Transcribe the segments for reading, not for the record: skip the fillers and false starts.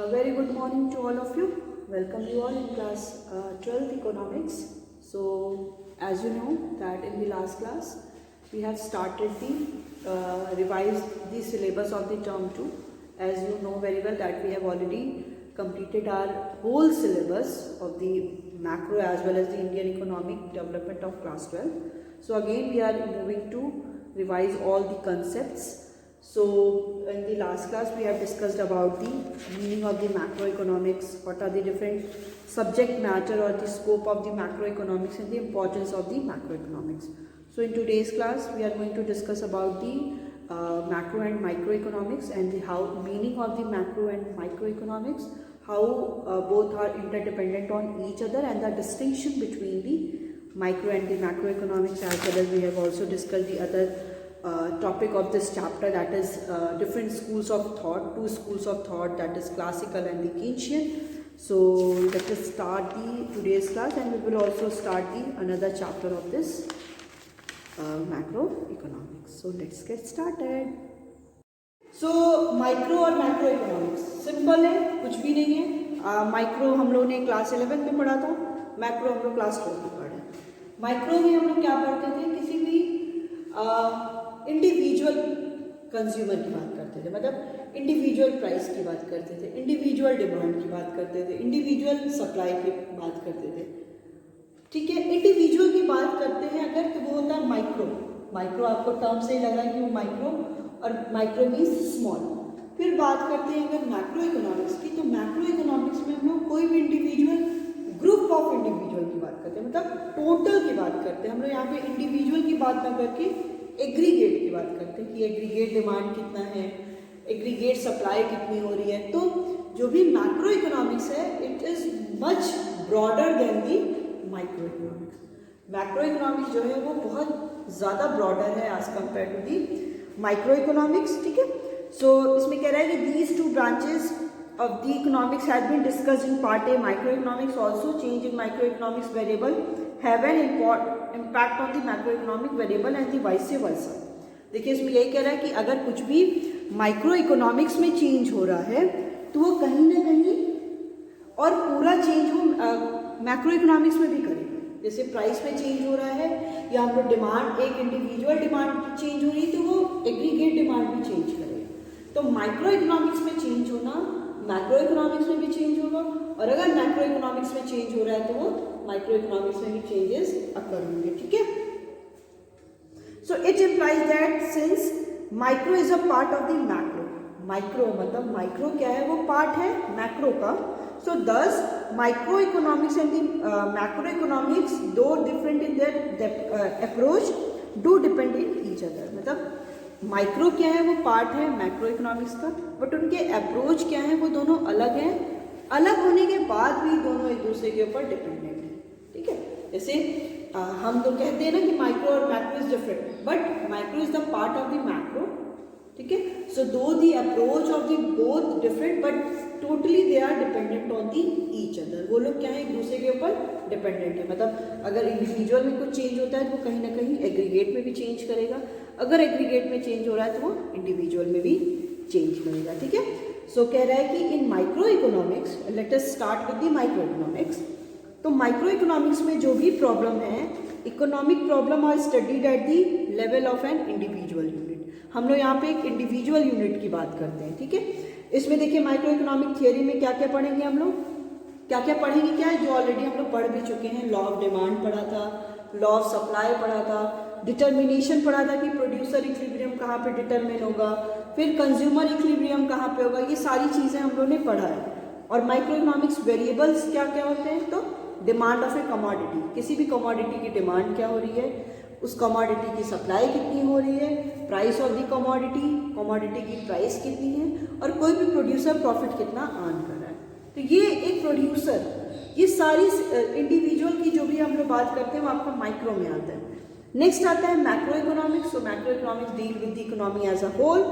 A very good morning to all of you. Welcome you all in class 12th economics. So as you know that in the last class we have started the revised the syllabus of the term 2. As you know very well that we have already completed our whole syllabus of the macro as well as the Indian economic development of class 12. So again we are moving to revise all the concepts. So in the last class we have discussed about the meaning of the macroeconomics, what are the different subject matter or the scope of the macroeconomics and the importance of the macroeconomics. So in today's class we are going to discuss about the macro and microeconomics and the how meaning of the macro and microeconomics, how both are interdependent on each other and the distinction between the micro and the macroeconomics, as well as we have also discussed the other topic of this chapter, that is different schools of thought, two schools of thought, that is classical and the Keynesian. So let us start the today's class and we will also start the another chapter of this macroeconomics. So let's get started. So micro और macro economics simple है, कुछ भी नहीं है. Micro हम लोग ने class 11 में पढ़ा था, मैक्रो हम लोग क्लास 12 में पढ़े. माइक्रो में हम लोग क्या पढ़ते थे, किसी भी इंडिविजुअल कंज्यूमर की बात करते थे, मतलब इंडिविजुअल प्राइस की बात करते थे, इंडिविजुअल डिमांड की बात करते थे, इंडिविजुअल सप्लाई की बात करते थे. ठीक है, इंडिविजुअल की बात करते हैं अगर तो वो होता है माइक्रो. माइक्रो आपको टर्म से ही लगा कि वो माइक्रो और माइक्रो मीन्स स्मॉल. फिर बात करते हैं अगर मैक्रो इकोनॉमिक्स की, तो मैक्रो इकोनॉमिक्स में हम लोग कोई भी इंडिविजुअल ग्रुप ऑफ इंडिविजुअल की बात करते हैं, मतलब टोटल की बात करते हैं. हम लोग यहाँ पे इंडिविजुअल की बात ना करके एग्रीगेट की बात करते हैं कि एग्रीगेट डिमांड कितना है, एग्रीगेट सप्लाई कितनी हो रही है. तो जो भी मैक्रो इकोनॉमिक्स है it is much broader than the micro economics. Macro economics जो है वो बहुत ज़्यादा ब्रॉडर है as compare to the micro economics. ठीक है, सो इसमें कह रहा है कि these two branches of the economics has been discussed in part A. Microeconomics also change in microeconomics variable have an impact on the macroeconomic variable and the vice versa. देखिए इसमें यही कह रहा है कि अगर कुछ भी माइक्रो इकोनॉमिक्स में चेंज हो रहा है तो वो कहीं ना कहीं और पूरा चेंज वो मैक्रो इकोनॉमिक्स में भी करेगा. जैसे प्राइस में चेंज हो रहा है या हम लोग डिमांड, एक इंडिविजुअल डिमांड चेंज हो रही है तो वो एग्रीगेट डिमांड भी चेंज करेगा. तो माइक्रो इकोनॉमिक्स में चेंज होना मैक्रो इकोनॉमिक्स में भी चेंज होगा, और अगर मैक्रो इकोनॉमिक्स में चेंज हो रहा है तो वो माइक्रो इकोनॉमिक्स में भी चेंजेस अकर होंगे. ठीक है, so it implies that since micro is a part of the macro. Micro मतलब माइक्रो क्या है, वो पार्ट है मैक्रो का. So this micro economics and the macro economics two different in their approach do depend in each other. मतलब micro क्या है, वो पार्ट है मैक्रो इकोनॉमिक्स का, बट उनके अप्रोच क्या है, वो दोनों अलग हैं. अलग होने के बाद भी दोनों एक दूसरे के ऊपर डिपेंडेंट हैं. ठीक है, जैसे हम तो कहते हैं ना कि माइक्रो और macro is different, but micro is the part of the macro. ठीक है, सो दो the approach of the both different but totally they are dependent on the each other. वो लोग क्या है, एक दूसरे के ऊपर डिपेंडेंट है. मतलब अगर इंडिविजुअल में कुछ चेंज होता है तो वो कहीं ना कहीं एग्रीगेट में भी चेंज करेगा, अगर एग्रीगेट में चेंज हो रहा है तो वो इंडिविजुअल में भी चेंज करेगा. ठीक है, सो कह रहा है कि in micro economics, let us start with the micro economics. तो माइक्रो इकोनॉमिक्स में जो भी प्रॉब्लम है, economic problem are studied at the level of an individual unit. हम लोग यहाँ पे एक इंडिविजुअल यूनिट की बात करते हैं. ठीक है, इसमें देखिए माइक्रो इकोनॉमिक थियोरी में क्या क्या पढ़ेंगे हम लोग, क्या क्या पढ़ेंगे, क्या है जो ऑलरेडी हम लोग पढ़ भी चुके हैं. लॉ ऑफ डिमांड पढ़ा था, लॉ ऑफ सप्लाई पढ़ा था, डिटर्मिनेशन पढ़ा था कि प्रोड्यूसर इक्विलिब्रियम कहाँ पे डिटरमिन होगा, फिर कंज्यूमर इक्विलिब्रियम कहाँ पे होगा. ये सारी चीज़ें हम लोगों ने पढ़ा है. और माइक्रो इकोनॉमिक्स वेरिएबल्स क्या क्या होते हैं, तो डिमांड ऑफ ए कमोडिटी, किसी भी कमोडिटी की डिमांड क्या हो रही है, उस कमोडिटी की सप्लाई कितनी हो रही है, price of the commodity, commodity की प्राइस कितनी है, और कोई भी प्रोड्यूसर प्रॉफिट कितना अर्न कर रहा है. तो ये एक प्रोड्यूसर, ये सारी इंडिविजुअल की जो भी हम लोग बात करते हैं वो आपका माइक्रो में आता है. नेक्स्ट आता है macro economics. So macro economics deal with the economy as a whole.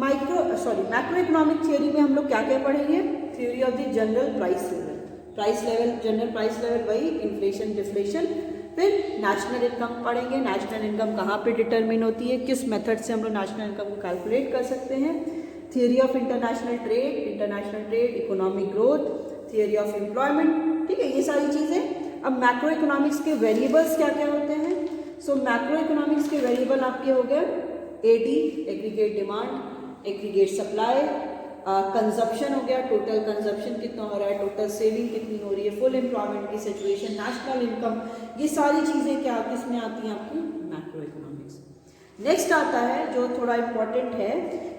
Macro economic theory में हम लोग क्या क्या पढ़ेंगे, theory of the general price level. Price level, general price level वही इन्फ्लेशन डिफ्लेशन. फिर नेशनल इनकम पढ़ेंगे, नेशनल इनकम कहाँ पे डिटरमिन होती है, किस मेथड से हम लोग नेशनल इनकम को कैलकुलेट कर सकते हैं. Theory of international trade, economic growth, theory of employment, ठीक है, ये सारी चीज़ें। अब मैक्रो इकोनॉमिक्स के वेरिएबल्स क्या क्या होते हैं? सो मैक्रो इकोनॉमिक्स के वेरिएबल आपके हो गए AD, aggregate demand, aggregate supply, consumption हो गया, टोटल कंजप्शन कितना हो रहा है, टोटल सेविंग कितनी हो रही है, फुल एम्प्लॉयमेंट की सिचुएशन, नेशनल इनकम, ये सारी चीज़ें क्या किसमें आती हैं आपकी मैक्रो इकोनॉमिक्स। नेक्स्ट आता है जो थोड़ा इंपॉर्टेंट है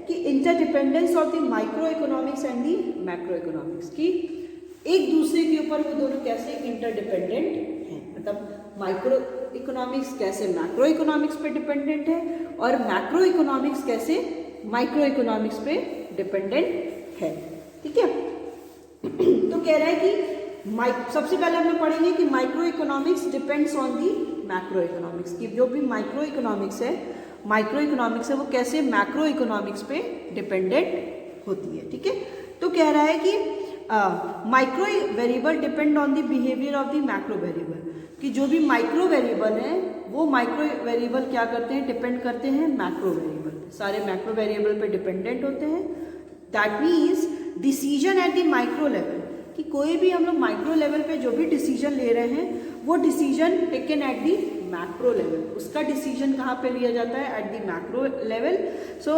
कि interdependence of the micro economics and the macro economics, की एक दूसरे के ऊपर वो दोनों कैसे इंटरडिपेंडेंट हैं, मतलब माइक्रो इकोनॉमिक्स कैसे मैक्रो इकोनॉमिक्स पे डिपेंडेंट है और मैक्रो इकोनॉमिक्स कैसे माइक्रो इकोनॉमिक्स पे डिपेंडेंट है, ठीक है। तो कह रहा है कि सबसे पहले हम लोग पढ़ेंगे कि micro economics depends on the macro economics, की जो भी माइक्रो इकोनॉमिक्स है वो कैसे मैक्रो इकोनॉमिक्स पे डिपेंडेंट होती है, ठीक है। तो कह रहा है कि micro variable depend on the behaviour of the macro variable, कि जो भी माइक्रो वेरिएबल है वो माइक्रो वेरिएबल क्या करते हैं, डिपेंड करते हैं मैक्रो वेरिएबल, सारे मैक्रो वेरिएबल पे डिपेंडेंट होते हैं। That means decision at the micro level, कि कोई भी हम लोग माइक्रो लेवल पे जो भी डिसीजन ले रहे हैं वो decision taken at the macro level, उसका डिसीजन कहाँ पे लिया जाता है, eight the macro level. So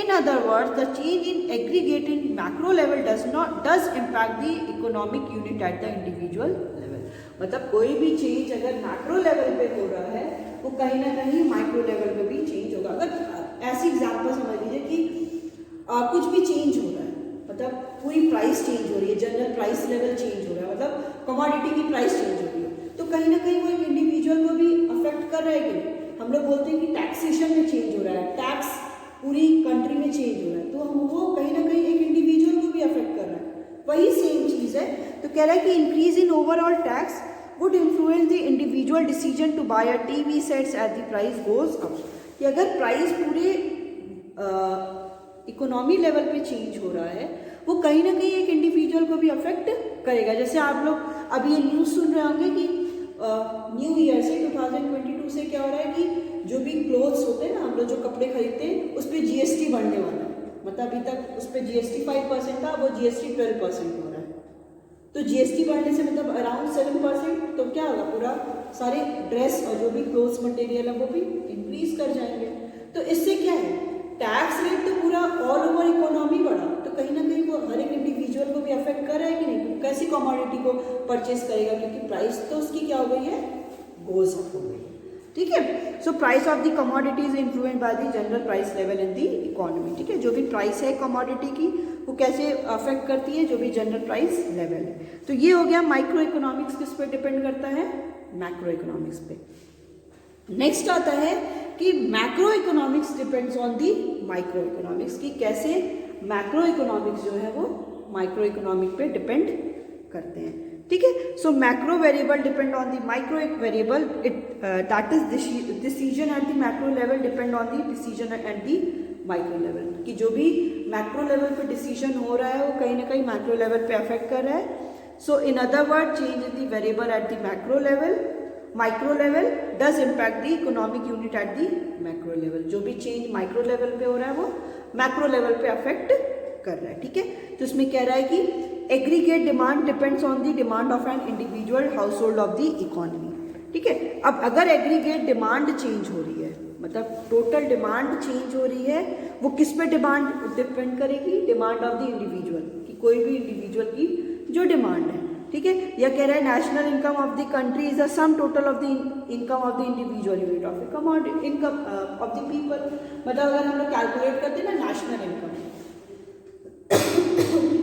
in other words the change in aggregate in macro level does impact the economic unit at the individual level, मतलब कोई भी change अगर मैक्रो लेवल पे हो रहा है वो कहीं ना कहीं माइक्रो लेवल पे भी चेंज होगा। अगर ऐसी एग्जाम्पल समझ लीजिए कि कुछ भी चेंज हो रहा है, मतलब पूरी प्राइस चेंज हो रही है, जनरल प्राइस लेवल चेंज हो रहा है, मतलब कमोडिटी की प्राइस चेंज हो रही है, तो कहीं ना कहीं वो एक इंडिविजुअल को भी अफेक्ट कर रहा है कि नहीं। हम लोग बोलते हैं कि टैक्सेशन में चेंज हो रहा है, टैक्स पूरी कंट्री में चेंज हो रहा है, तो वो कहीं ना कहीं एक इंडिविजुअल को भी अफेक्ट कर रहा है, वही सेम चीज़ है। तो कह रहा है कि increase in overall tax would influence the individual decision to buy a TV sets at the price goes up, कि अगर प्राइस पूरे इकोनॉमी लेवल पे चेंज हो रहा है वो कहीं ना कहीं एक इंडिविजुअल को भी अफेक्ट करेगा। जैसे आप लोग अभी ये न्यूज़ सुन रहे होंगे कि न्यू ईयर से 2022 से क्या हो रहा है कि जो भी क्लोथ्स होते हैं ना, हम लोग जो कपड़े खरीदते हैं उस पर जीएसटी बढ़ने वाला है, मतलब अभी तक उस पर जीएसटी 5% था, वो जीएसटी 12% हो रहा है। तो जीएसटी बढ़ने से मतलब अराउंड 7%, तो क्या होगा, पूरा सारे ड्रेस और जो भी क्लोथ्स मटेरियल है वो भी इंक्रीज कर जाएंगे। तो इससे क्या है, टैक्स रेट तो पूरा ऑल ओवर इकोनॉमी बढ़ा, तो कहीं ना कहीं वो हर एक इंडिविजुअल को भी अफेक्ट कर रहा है कि नहीं, कैसी कमोडिटी को परचेज करेगा, क्योंकि प्राइस तो उसकी क्या हो गई है, गोज अप हो गई है, ठीक है। So price of the commodity is influenced by the general price level in the economy, ठीक है। जो भी प्राइस है कमोडिटी की वो कैसे अफेक्ट करती है, जो भी जनरल प्राइस लेवल है। तो ये हो गया माइक्रो इकोनॉमिक्स किस पे डिपेंड करता है, मैक्रो इकोनॉमिक्स पे। नेक्स्ट आता है कि macro economics depends on the micro economics, की कैसे मैक्रो इकोनॉमिक्स जो है वो माइक्रो इकोनॉमिक पे डिपेंड करते हैं, ठीक है। So macro variable depend on the micro variable, that is decision at the macro level depend on the decision at the micro level, कि जो भी मैक्रो लेवल पे डिसीजन हो रहा है वो कहीं ना कहीं मैक्रो लेवल पे अफेक्ट कर रहा है। So in other word change in the variable at the macro level, micro level does impact the economic unit at the macro level, जो भी चेंज माइक्रो लेवल पे हो रहा है वो मैक्रो लेवल पे अफेक्ट कर रहा है, ठीक है। तो इसमें कह रहा है कि aggregate demand depends on the demand of an individual house hold of the economy, ठीक है। अब अगर एग्रीगेट डिमांड चेंज हो रही है, मतलब टोटल डिमांड चेंज हो रही है, वो किस पे डिमांड डिपेंड करेगी, डिमांड ऑफ द इंडिविजुअल, कि कोई भी इंडिविजुअल की जो डिमांड है, ठीक है। या कह रहा है national income of the country is the sum total of the income of the individual unit of income of the people, मतलब अगर हम लोग कैलकुलेट करते हैं ना नेशनल इनकम,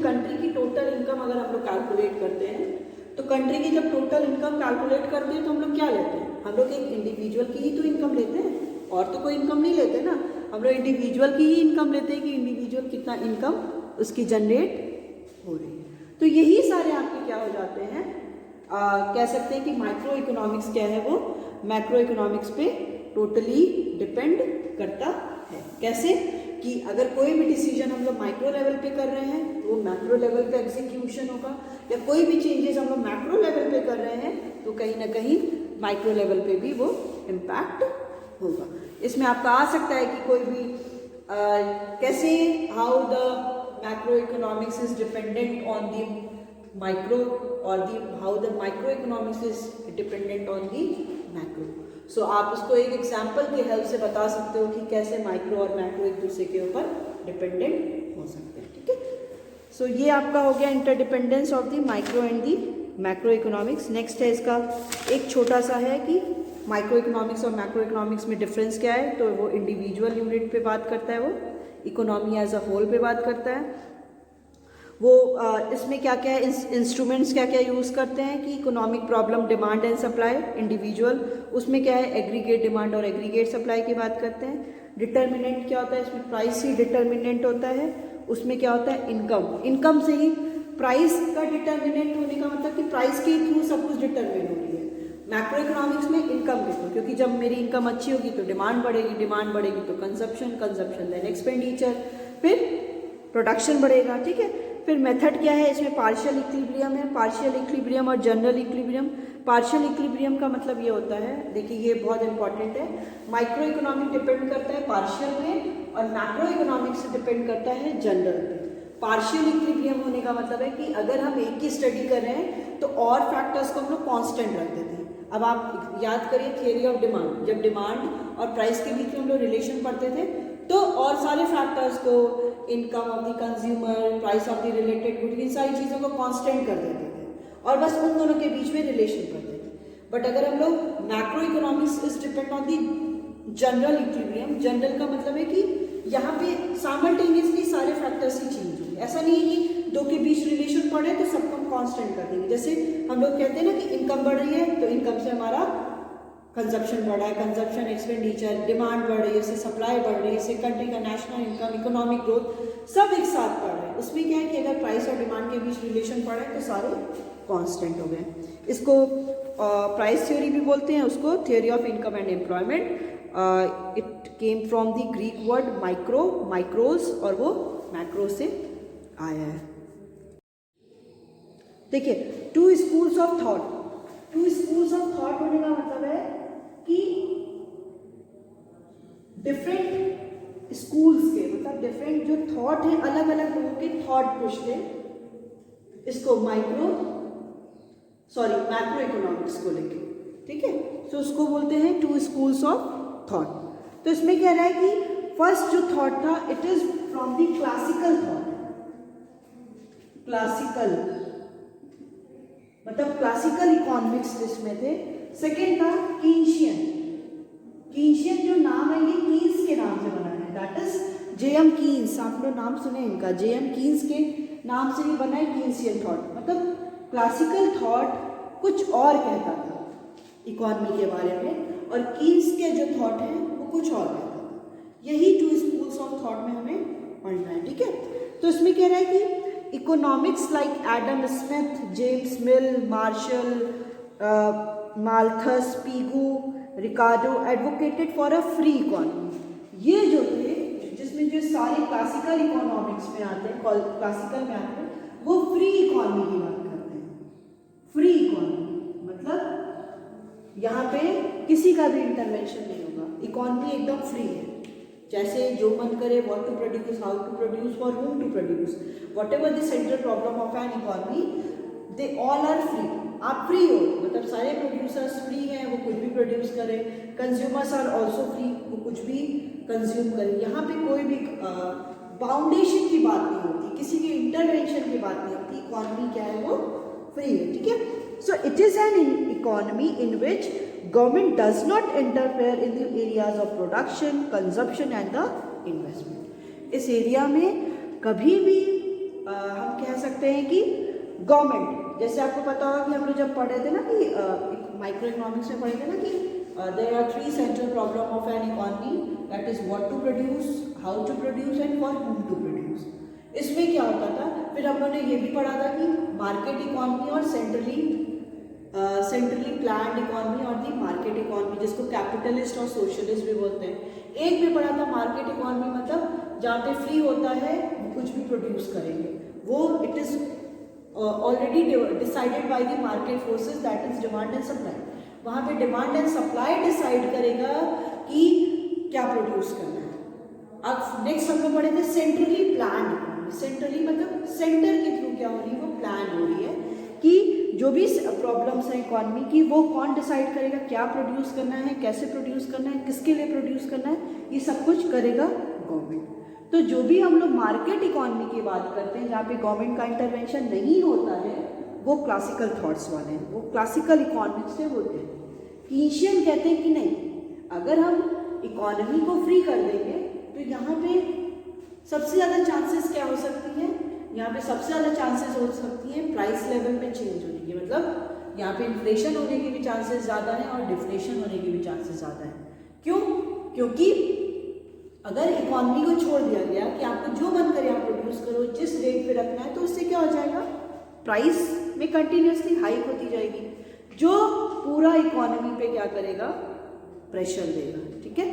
कंट्री की टोटल इनकम अगर हम लोग कैलकुलेट करते हैं, तो कंट्री की जब टोटल इनकम कैलकुलेट करते हैं तो हम लोग क्या लेते हैं, हम लोग एक इंडिविजुअल की ही तो इनकम लेते हैं, और तो कोई इनकम नहीं लेते ना, हम लोग इंडिविजुअल की ही इनकम लेते हैं कि इंडिविजुअल कितना इनकम उसकी जनरेट हो रही है। तो यही सारे आपके क्या हो जाते हैं, कह सकते हैं कि माइक्रो इकोनॉमिक्स क्या है, वो मैक्रो इकोनॉमिक्स पे टोटली डिपेंड करता है। कैसे कि अगर कोई भी डिसीजन हम लोग माइक्रो लेवल पे कर रहे हैं तो वो मैक्रो लेवल पे एग्जीक्यूशन होगा, या कोई भी चेंजेस हम लोग मैक्रो लेवल पे कर रहे हैं तो कहीं ना कहीं माइक्रो लेवल पे भी वो इम्पैक्ट होगा। इसमें आपका आ सकता है कि कोई भी कैसे how the macro economics is dependent on the micro और how the micro economics is dependent on the macro. So आप उसको एक एग्जाम्पल के हेल्प से बता सकते हो कि कैसे माइक्रो और मैक्रो एक दूसरे के ऊपर डिपेंडेंट हो सकते हैं। ठीक है, सो ये आपका हो गया interdependence of the micro and the macro economics. Next है इसका एक छोटा सा है कि माइक्रो इकोनॉमिक्स और मैक्रो इकोनॉमिक्स में डिफरेंस क्या है। तो वो इंडिविजुअल यूनिट पे बात करता है, वो इकोनॉमी एज अ होल पे बात करता है। वो इसमें क्या क्या है, इंस्ट्रूमेंट्स क्या क्या यूज़ करते हैं कि economic problem, demand and supply, individual उसमें क्या है एग्रीगेट डिमांड और एग्रीगेट सप्लाई की बात करते हैं। डिटर्मिनेंट क्या होता है, इसमें प्राइस ही डिटर्मिनेंट होता है। उसमें क्या होता है इनकम, इनकम से ही प्राइस का डिटर्मिनेंट होने का मतलब कि प्राइस के थ्रू सब कुछ डिटर्मिन हो रही है। मैक्रो इकोनॉमिक्स में इनकम के थ्रू, क्योंकि जब मेरी इनकम अच्छी होगी तो डिमांड बढ़ेगी, डिमांड बढ़ेगी तो कंजप्शन, कंजप्शन देन एक्सपेंडिचर, फिर प्रोडक्शन बढ़ेगा। ठीक है, फिर मेथड क्या है, इसमें पार्शियल इक्विलिब्रियम है, पार्शियल इक्विलिब्रियम और जनरल इक्विलिब्रियम। पार्शियल इक्विलिब्रियम का मतलब ये होता है, देखिए ये बहुत इंपॉर्टेंट है, माइक्रो इकोनॉमिक डिपेंड करता है पार्शियल में और मैक्रो इकोनॉमिक्स से डिपेंड करता है जनरल पे। पार्शियल इक्विलिब्रियम होने का मतलब है कि अगर हम एक की स्टडी कर रहे हैं तो और फैक्टर्स को हम लोग कांस्टेंट रख देते हैं। अब आप याद करिए थियरी ऑफ डिमांड, जब डिमांड और प्राइस के बीच में हम लोग रिलेशन पढ़ते थे तो और सारे फैक्टर्स को, income of the consumer, price of the related good, इन सारी चीज़ों को कांस्टेंट कर देते थे और बस उन दोनों के बीच में रिलेशन पढ़ते थे। बट अगर हम लोग macro economics is depend on the general equilibrium, general का मतलब है कि यहाँ पे साइमल्टेनियसली सारे फैक्टर्स ही चेंज होंगे। ऐसा नहीं है कि दो के बीच रिलेशन पड़े तो सबको हम कांस्टेंट कर देंगे। जैसे हम लोग कहते हैं ना कि इनकम बढ़ रही है तो इनकम से हमारा कंजप्शन बढ़ रहा है, कंजप्शन एक्सपेंडिचर, डिमांड बढ़ रही है, इससे सप्लाई बढ़ रही है, इससे कंट्री का नेशनल इनकम, इकोनॉमिक ग्रोथ सब एक साथ बढ़ रहा है। उसमें क्या है कि अगर प्राइस और डिमांड के बीच रिलेशन पड़ा है तो सारे कांस्टेंट हो गए। इसको प्राइस थ्योरी भी बोलते हैं, उसको theory of income and employment. It came from the Greek word micro, micros, और वो मैक्रो से आया है। देखिए two schools of thought, two schools of thought होने का मतलब है कि डिफरेंट स्कूल्स के, मतलब डिफरेंट जो थॉट है, अलग अलग लोगों के थॉट पूछते हैं इसको मैक्रो इकोनॉमिक्स को लेके। ठीक है, तो उसको बोलते हैं टू स्कूल्स ऑफ थॉट। तो इसमें क्या रहा है कि फर्स्ट जो थॉट था it is from the classical thought, classical मतलब क्लासिकल इकोनॉमिक्स जिसमें थे। सेकेंड था कीन्शियन, कीन्शियन जो नाम है ये कीन्स के नाम से बना है, दैट इज जेएम कीन्स। आप लोग नाम सुने इनका, जेएम कीन्स के नाम से ही बना है कीन्शियन थॉट। मतलब क्लासिकल थॉट कुछ और कहता था इकोनॉमी के बारे में और कीन्स के जो थॉट है वो कुछ और कहता था। यही टू स्कूल्स ऑफ थॉट में हमें पढ़ना है। ठीक है, तो इसमें कह रहा है कि economics like Adam Smith, James Mill, Marshall, Malthus, Pigou, Ricardo advocated for a free economy. ये जो थे जिसमें जो सारे क्लासिकल इकोनॉमिक्स में आते हैं, क्लासिकल में आते हैं, वो फ्री इकोनॉमी की बात करते हैं। फ्री इकोनॉमी मतलब यहाँ पे किसी का भी इंटरवेंशन नहीं होगा, इकोनॉमी एकदम फ्री है। जैसे जो मन करे, what to produce, how to produce, for whom to produce, whatever the central problem of an economy, they all are free. आप फ्री हो मतलब सारे प्रोड्यूसर्स फ्री हैं, वो कुछ भी प्रोड्यूस करें। कंज्यूमर्स आर ऑल्सो फ्री, वो कुछ भी कंज्यूम करें। यहाँ पे कोई भी बाउंडेशन की बात नहीं होती, किसी के इंटरवेंशन की बात नहीं होती। इकोनॉमी क्या है, वो फ्री है। ठीक है, so it is an economy in which government does not interfere in the areas of production, consumption and the investment. इस एरिया में कभी भी हम कह सकते हैं कि गवर्नमेंट, जैसे आपको पता होगा कि हम लोग जब पढ़े थे ना कि माइक्रो इकोनॉमिक्स में पढ़े थे ना कि there are three central problem of an economy, that is what to produce, how to produce and for whom to produce. इसमें क्या होता था, फिर हम लोगों ने ये भी पढ़ा था कि मार्केट इकोनॉमी और सेंट्रली प्लान्ड इकोनॉमी और दी मार्केट इकोनॉमी, जिसको कैपिटलिस्ट और सोशलिस्ट भी बोलते हैं। एक में पढ़ा था मार्केट इकोनॉमी मतलब जहाँ पे फ्री होता है वो कुछ भी प्रोड्यूस करेंगे, वो it is already decided by the market forces, that is demand and supply. वहाँ पे डिमांड एंड सप्लाई डिसाइड करेगा कि क्या प्रोड्यूस करना है। अब नेक्स्ट हम लोग पढ़े थे सेंट्रली प्लान इकोनॉमी। सेंट्रली मतलब सेंटर के थ्रू क्या हो रही है, वो प्लान हो रही है कि जो भी प्रॉब्लम्स हैं इकोनॉमी की वो कौन डिसाइड करेगा, क्या प्रोड्यूस करना है, कैसे प्रोड्यूस करना है, किसके लिए प्रोड्यूस करना है, ये सब कुछ करेगा गवर्नमेंट। तो जो भी हम लोग मार्केट इकोनॉमी की बात करते हैं जहाँ पे गवर्नमेंट का इंटरवेंशन नहीं होता है, वो क्लासिकल थॉट्स वाले हैं, वो क्लासिकल इकोनॉमिक्स से होते हैं। कीशियन कहते हैं कि नहीं, अगर हम इकोनॉमी को फ्री कर देंगे तो यहाँ पे सबसे ज़्यादा चांसेस क्या हो सकती है, यहाँ पे सबसे ज़्यादा चांसेस हो सकती है प्राइस लेवल में चेंज होने की, मतलब यहाँ पे इन्फ्लेशन होने के भी चांसेस ज़्यादा हैं और डिफ्लेशन होने के भी चांसेस ज़्यादा हैं। क्यों? क्योंकि अगर इकोनॉमी को छोड़ दिया गया कि आपको जो मन करे आप प्रोड्यूस करो, जिस रेट पे रखना है, तो उससे क्या हो जाएगा, प्राइस में कंटिन्यूसली हाइक होती जाएगी, जो पूरा इकोनॉमी पे क्या करेगा, प्रेशर देगा। ठीक है,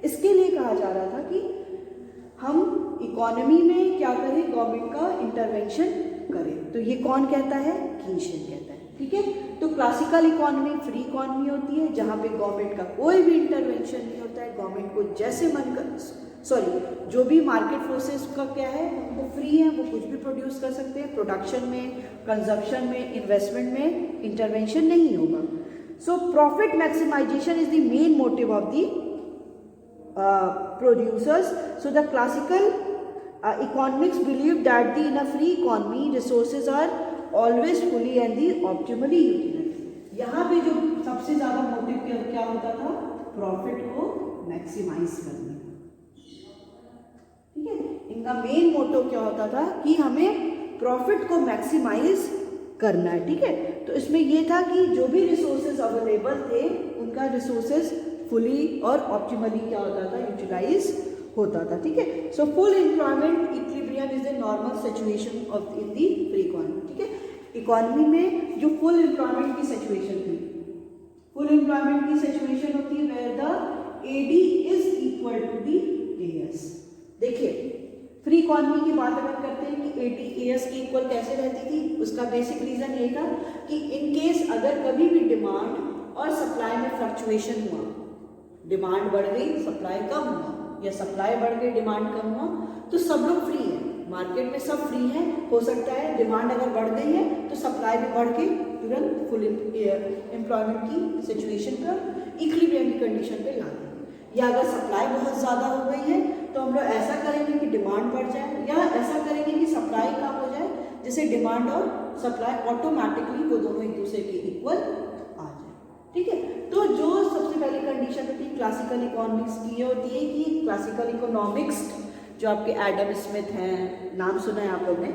इसके लिए कहा जा रहा था कि हम इकोनॉमी में क्या करें, गवर्नमेंट का इंटरवेंशन करें। तो ये कौन कहता है, कीशियन कहता है। ठीक है, तो क्लासिकल इकोनॉमी फ्री इकोनॉमी होती है जहाँ पे गवर्नमेंट का कोई भी इंटरवेंशन नहीं होता है, गवर्नमेंट को जैसे मन कर जो भी मार्केट फोर्सेस का क्या है, वो फ्री है, वो कुछ भी प्रोड्यूस कर सकते हैं, प्रोडक्शन में, कंजप्शन में, इन्वेस्टमेंट में इंटरवेंशन नहीं होगा। So profit maximisation is the main motive of the producers. So the classical economics believe that in a free economy resources are always fully and the optimally utilized. यहाँ पे जो सबसे ज़्यादा motive क्या होता था, प्रॉफिट को मैक्सिमाइज करना। ठीक है, इनका मेन मोटो क्या होता था कि हमें प्रॉफिट को मैक्सिमाइज करना है। ठीक है, तो इसमें ये था कि जो भी रिसोर्सेज अवेलेबल थे उनका रिसोर्सेज फुली और ऑप्टिमली क्या होता था, यूटिलाइज होता था। ठीक है, so full employment equilibrium is the normal situation of in the free economy. ठीक है, इकोनॉमी में जो फुल एम्प्लॉयमेंट की सिचुएशन थी, फुल एम्प्लॉयमेंट की सिचुएशन होती है where the AD is equal to the AS. देखिए, फ्री इकोनॉमी की बात अगर करते हैं कि एडी एएस के इक्वल कैसे रहती थी, उसका बेसिक रीजन ये था कि इन केस अगर कभी भी डिमांड और सप्लाई में फ्लक्चुएशन हुआ, डिमांड बढ़ गई, सप्लाई कम हुआ, या सप्लाई बढ़ गई, डिमांड कम हुआ, तो सब लोग फ्री हैं, मार्केट में सब फ्री हैं। हो सकता है डिमांड अगर बढ़ गई है तो सप्लाई भी बढ़ के तुरंत फुल एम्प्लॉयमेंट की सिचुएशन पर, इक्विलिब्रियम की कंडीशन पे ला दें। या अगर सप्लाई बहुत ज़्यादा हो गई है तो हम लोग ऐसा करेंगे कि डिमांड बढ़ जाए, या ऐसा करेंगे कि सप्लाई कम हो जाए, जिससे डिमांड और सप्लाई ऑटोमेटिकली वो दोनों एक दूसरे के इक्वल आ जाए। ठीक है, तो जो सबसे पहली कंडीशन होती है क्लासिकल इकोनॉमिक्स की, ये होती है कि क्लासिकल इकोनॉमिक्स जो आपके एडम स्मिथ हैं, नाम सुना है आप लोग ने,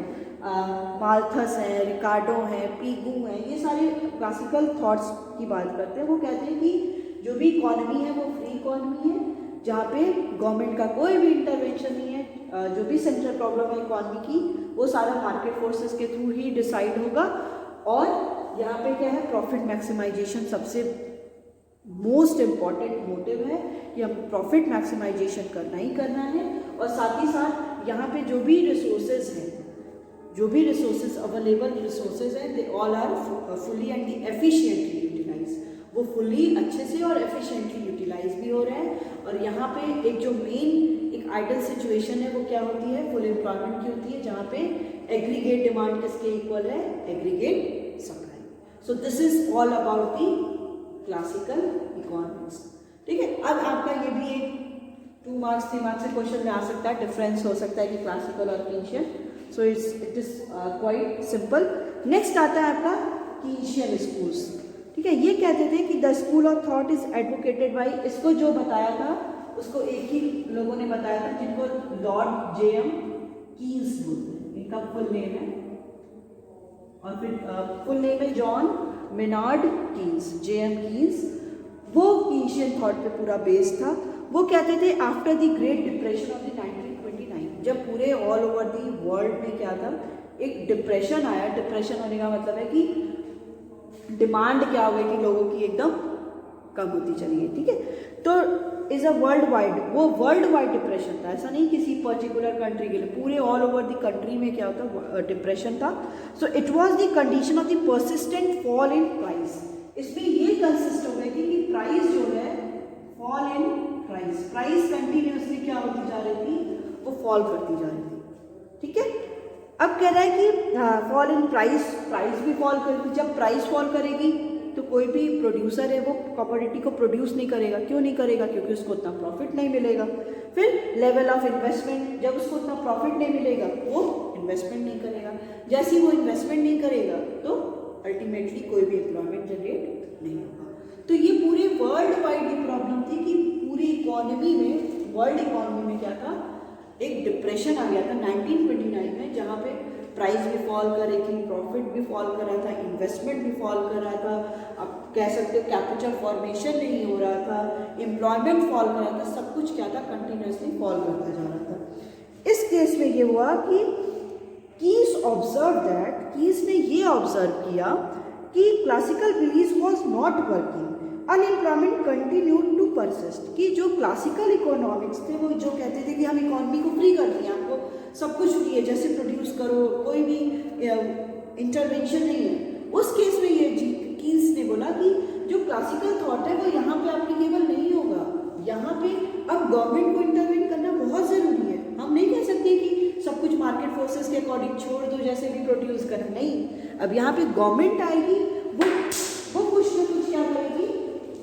माल्थस हैं, रिकार्डो हैं, पीगू हैं, ये सारे क्लासिकल थॉट्स की बात करते हैं। वो कहते हैं कि जो भी इकोनॉमी है वो फ्री इकोनॉमी है जहाँ पे गवर्नमेंट का कोई भी इंटरवेंशन नहीं है, जो भी सेंट्रल प्रॉब्लम है इकोनॉमी की वो सारा मार्केट फोर्सेस के थ्रू ही डिसाइड होगा, और यहाँ पे क्या है, प्रॉफिट मैक्सिमाइजेशन सबसे मोस्ट इम्पॉर्टेंट मोटिव है कि हम प्रॉफिट मैक्सिमाइजेशन करना ही करना है। और साथ ही साथ यहाँ पे जो भी रिसोर्सेज हैं, जो भी रिसोर्सेज अवेलेबल रिसोर्सेज हैं, they all are fully and efficiently utilise, वो फुली अच्छे से और एफिशिएंटली यूटिलाइज भी हो रहे हैं। और यहाँ पे एक जो मेन एक आइडल सिचुएशन है वो क्या होती है, फुल एम्प्लॉयमेंट की होती है, जहाँ पे एग्रीगेट डिमांड किसके इक्वल है, aggregate supply. So this is all about the classical economics. ठीक है, अब आपका ये भी एक 2 मार्क्स 3 मार्क्स से क्वेश्चन में आ सकता है, डिफरेंस हो सकता है कि क्लासिकल और Keynesian. So it is quite simple. Next आता है आपका कीशियन स्कूल्स। ठीक है, ये कहते थे कि the school of thought is advocated by, इसको जो बताया था उसको एक ही लोगों ने बताया था जिनको लॉर्ड जेएम कीन्स बोलते हैं, इनका फुल नेम है, और फिर फुल नेम है John Maynard Keynes, JM Keynes. वो कीशियन थॉट पे पूरा बेस था। वो कहते थे after the great depression of the 1929, जब पूरे ऑल ओवर द वर्ल्ड में क्या था, एक डिप्रेशन आया। डिप्रेशन होने का मतलब है कि डिमांड क्या हो गई थी लोगों की, एकदम कम होती चली गई। ठीक है, तो इज अ वर्ल्ड वाइड, वो वर्ल्ड वाइड डिप्रेशन था, ऐसा नहीं किसी पर्टिकुलर कंट्री के लिए, पूरे ऑल ओवर द कंट्री में क्या होता डिप्रेशन था। So it was the condition of the persistent fall in price. इसमें ये कंसिस्ट हो गई थी कि प्राइस जो है फॉल इन प्राइस कंटिन्यूसली क्या होती जा रही थी, वो फॉल करती जा रही थी, ठीक है। अब कह रहा है कि फॉल इन प्राइस भी फॉल करेगी। जब प्राइस फॉल करेगी तो कोई भी प्रोड्यूसर है वो कमोडिटी को प्रोड्यूस नहीं करेगा। क्यों नहीं करेगा? क्योंकि उसको उतना प्रॉफिट नहीं मिलेगा। फिर लेवल ऑफ इन्वेस्टमेंट, जब उसको उतना प्रॉफिट नहीं मिलेगा वो इन्वेस्टमेंट नहीं करेगा। जैसे ही वो इन्वेस्टमेंट नहीं करेगा तो अल्टीमेटली कोई भी एम्प्लॉयमेंट जनरेट नहीं होगा। तो ये पूरे वर्ल्ड वाइड की प्रॉब्लम थी कि पूरी इकोनॉमी में, वर्ल्ड इकोनॉमी में क्या था, एक डिप्रेशन आ गया था 1929 में, जहाँ पे प्राइस भी फॉल कर रही थी, प्रॉफिट भी फॉल कर रहा था, इन्वेस्टमेंट भी फॉल कर रहा था, अब कह सकते हो कैपिटल फॉर्मेशन नहीं हो रहा था, एम्प्लॉयमेंट फॉल कर रहा था, सब कुछ क्या था, कंटिन्यूसली फॉल करता जा रहा था। इस केस में ये हुआ कि कीज ने ये ऑब्जर्व किया कि classical belief was not working, unemployment continued to persist. कि जो क्लासिकल इकोनॉमिक्स थे वो जो कहते थे कि हम इकोनॉमी को फ्री कर दिए, आपको सब कुछ फ्री है, जैसे प्रोड्यूस करो, कोई भी इंटरवेंशन नहीं है, उस केस में ये कीन्स ने बोला कि जो क्लासिकल थॉट है वो यहाँ पे एप्लीकेबल नहीं होगा। यहाँ पे अब गवर्नमेंट को इंटरवेन करना बहुत ज़रूरी है। हम नहीं कह सकते कि सब कुछ मार्केट फोर्सेस के अकॉर्डिंग छोड़ दो, जैसे भी प्रोड्यूस करें, नहीं। अब यहाँ पे गवर्नमेंट आएगी, वो कुछ ना कुछ क्या करेगी,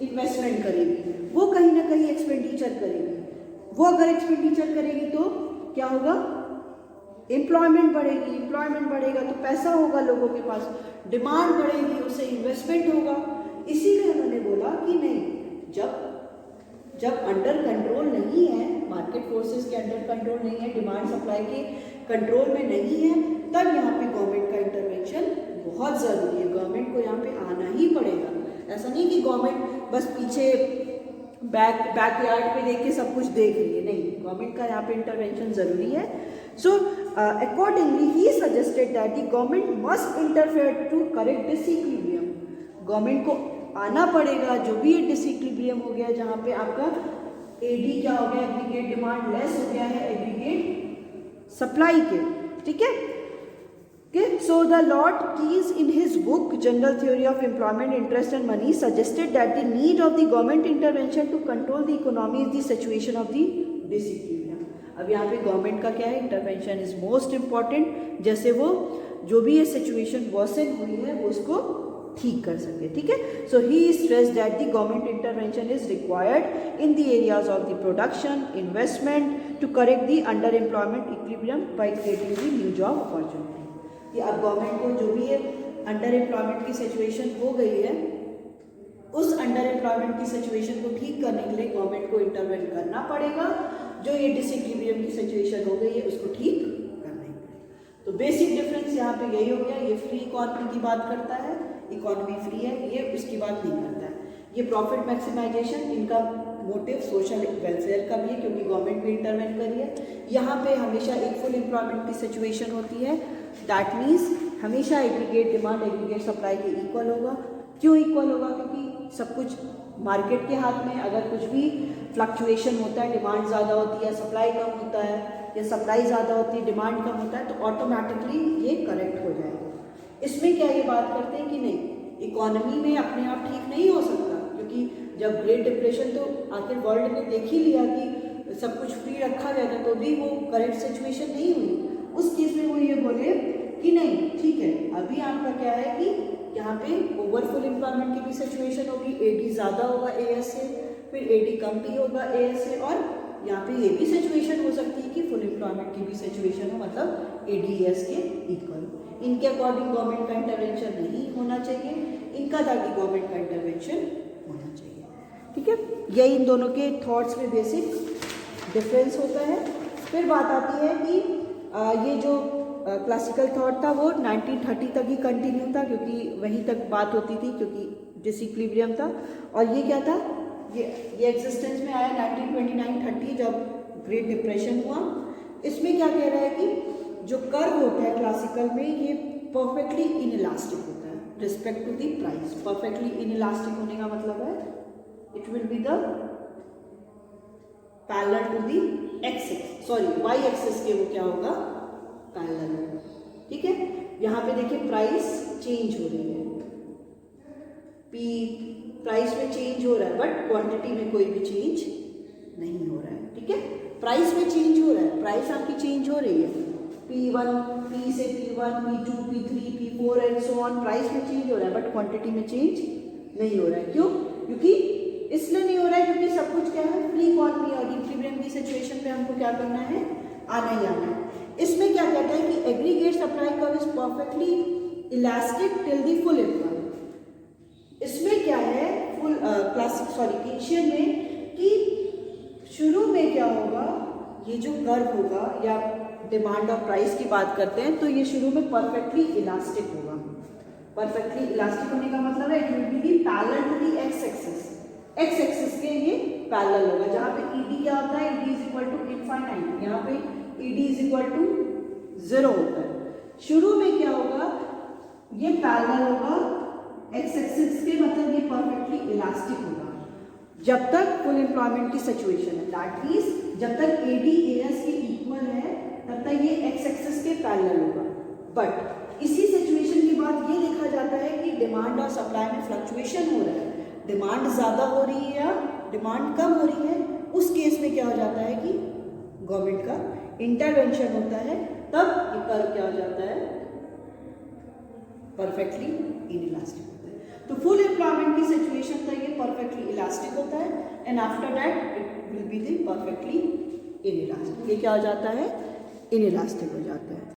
इन्वेस्टमेंट करेगी, वो कहीं ना कहीं एक्सपेंडिचर करेगी। वो अगर एक्सपेंडिचर करेगी तो क्या होगा, एम्प्लॉयमेंट बढ़ेगी, एम्प्लॉयमेंट बढ़ेगा तो पैसा होगा लोगों के पास, डिमांड बढ़ेगी, उससे इन्वेस्टमेंट होगा। इसीलिए उन्होंने बोला कि नहीं, जब अंडर कंट्रोल नहीं है, मार्केट फोर्सेस के अंडर कंट्रोल नहीं है, डिमांड सप्लाई के कंट्रोल में नहीं है, तब यहाँ पे गवर्नमेंट का इंटरवेंशन बहुत ज़रूरी है। गवर्नमेंट को यहाँ पे आना ही पड़ेगा। ऐसा नहीं कि गवर्नमेंट बस पीछे बैकयार्ड पे देख के सब कुछ देख रही है, नहीं, गवर्नमेंट का यहाँ पे इंटरवेंशन ज़रूरी है। So accordingly he suggested that the government must interfere to correct disequilibrium. Government को आना पड़ेगा, जो भी ये डिसइक्विलिब्रियम हो गया, जहाँ पे आपका एडी क्या हो गया, एग्रीगेट डिमांड लेस हो गया है एग्रीगेट सप्लाई के, ठीक है। Okay, so the Lord Keyes in his book General Theory of Employment, Interest and Money suggested that the need of the government intervention to control the economy is the situation of the disequilibrium. अब यहाँ पे government का क्या है, intervention is most important, जैसे वो जो भी ये सिचुएशन वर्सन हुई है वो उसको ठीक कर सके, ठीक है। So he stress that the government intervention is required in the areas of the production, investment to correct the under employment equilibrium by creating the new job opportunity. कि अब गवर्नमेंट को जो भी ये अंडर एम्प्लॉयमेंट की situation हो गई है, उस अंडर एम्प्लॉयमेंट की सिचुएशन को ठीक करने के लिए गवर्नमेंट को इंटरवेन करना पड़ेगा। जो ये डिसइक्विलिब्रियम की सिचुएशन हो गई है उसको ठीक करना ही पड़ेगा। तो बेसिक डिफरेंस यहाँ पे यही हो गया। ये फ्री इकोनॉमी की बात करता है, इकोनॉमी फ्री है, ये उसकी बात नहीं करता है। ये प्रॉफिट मैक्सिमाइजेशन, इनका मोटिव सोशल वेलफेयर का भी है, क्योंकि गवर्नमेंट भी इंटरवेन करी है। यहाँ पे हमेशा एक फुल एम्प्लॉयमेंट की सिचुएशन होती है, दैट मीन्स हमेशा एग्रीगेट डिमांड एग्रीगेट सप्लाई के इक्वल होगा। क्यों इक्वल होगा? क्योंकि सब कुछ मार्केट के हाथ में। अगर कुछ भी फ्लक्चुएशन होता है, डिमांड ज़्यादा होती है, सप्लाई कम होता है, या सप्लाई ज़्यादा होती है, डिमांड कम होता है, तो ऑटोमेटिकली ये करेक्ट हो जाएगा। इसमें क्या ये बात करते हैं कि नहीं, इकोनॉमी में अपने आप ठीक नहीं हो सकता, क्योंकि जब ग्रेट डिप्रेशन तो आखिर वर्ल्ड ने देख ही लिया कि सब कुछ फ्री रखा गया था, तो भी वो करेक्ट सिचुएशन नहीं हुई। उस केस में वो ये बोले कि नहीं, ठीक है, अभी आपका क्या है कि यहाँ पे ओवरफुल एम्प्लॉयमेंट की भी सिचुएशन होगी, एडी ज़्यादा होगा एएस से, फिर एडी कम भी होगा एएस से, और यहाँ पे ये भी सिचुएशन हो सकती है कि फुल एम्प्लॉयमेंट की भी सिचुएशन हो, मतलब एडीएस के इक्वल। इनके अकॉर्डिंग गवर्नमेंट का इंटरवेंशन नहीं होना चाहिए, इनका ताकि गवर्नमेंट का इंटरवेंशन होना चाहिए, ठीक है। यही इन दोनों के थॉट्स में बेसिक डिफरेंस होता है। फिर बात आती है कि ये जो क्लासिकल थॉट था वो 1930 तक ही कंटिन्यू था, क्योंकि वहीं तक बात होती थी, क्योंकि डिसइक्विलिब्रियम था। और ये क्या था, ये एग्जिस्टेंस में आया 1929-30 जब ग्रेट डिप्रेशन हुआ। इसमें क्या कह रहा है कि जो कर्व होता है क्लासिकल में, ये परफेक्टली इनइलास्टिक होता है respect to the price. Perfectly inelastic होने का मतलब है it will be the parallel to the axis, sorry y axis के वो क्या होगा, पैरेलल, ठीक है। यहाँ पे देखिए प्राइस चेंज हो रही है, पी प्राइस में चेंज हो रहा है, बट क्वांटिटी में कोई भी चेंज नहीं हो रहा है, ठीक है। प्राइस में चेंज हो रहा है, प्राइस आपकी चेंज हो रही है, P1 P से P1 P2 P3 P4 and so on, price में चेंज हो रहा है बट क्वांटिटी में चेंज नहीं हो रहा है। क्यों? क्योंकि इसलिए नहीं हो रहा है क्योंकि सब कुछ क्या है, फ्री इकोनॉमी और इक्विलिब्रियम की सिचुएशन पे हमको क्या करना है, आना ही आना है। इसमें क्या कहता है कि aggregate supply curve is perfectly elastic till the full employment. इसमें क्या है, फुल क्लासिक केशियन में कि शुरू में क्या होगा, ये जो कर्व होगा या डिमांड और प्राइस की बात करते हैं तो ये शुरू में परफेक्टली इलास्टिक होगा। परफेक्टली इलास्टिक होने का मतलब है it will be parallel to the x axis, x axis के ये पैरेलल होगा। जहाँ पे ईडी क्या होता है, ED is equal to infinite, यहाँ पे ईडी इज इक्वल टू 0 होता है। शुरू में क्या होगा, ये पैरेलल होगा एक्स एक्सिस के, मतलब ये परफेक्टली इलास्टिक होगा जब तक फुल एम्प्लॉयमेंट की सिचुएशन है। दैट मीन्स जब तक एडी एएस के इक्वल है तब तक ये एक्स एक्सिस के पैरेलल होगा। बट इसी सिचुएशन के बाद ये देखा जाता है कि डिमांड और सप्लाई में फ्लक्चुएशन हो रहा है, डिमांड ज़्यादा हो रही है या डिमांड कम हो रही है, उस केस में क्या हो जाता है कि गवर्नमेंट का इंटरवेंशन होता है, तब ये कर्व क्या हो जाता है, परफेक्टली इनइलास्टिक होता है। तो फुल एम्प्लॉयमेंट की सिचुएशन तक ये परफेक्टली इलास्टिक होता है and after that it will be the perfectly inelastic. ये क्या हो जाता है, इनइलास्टिक हो जाता है।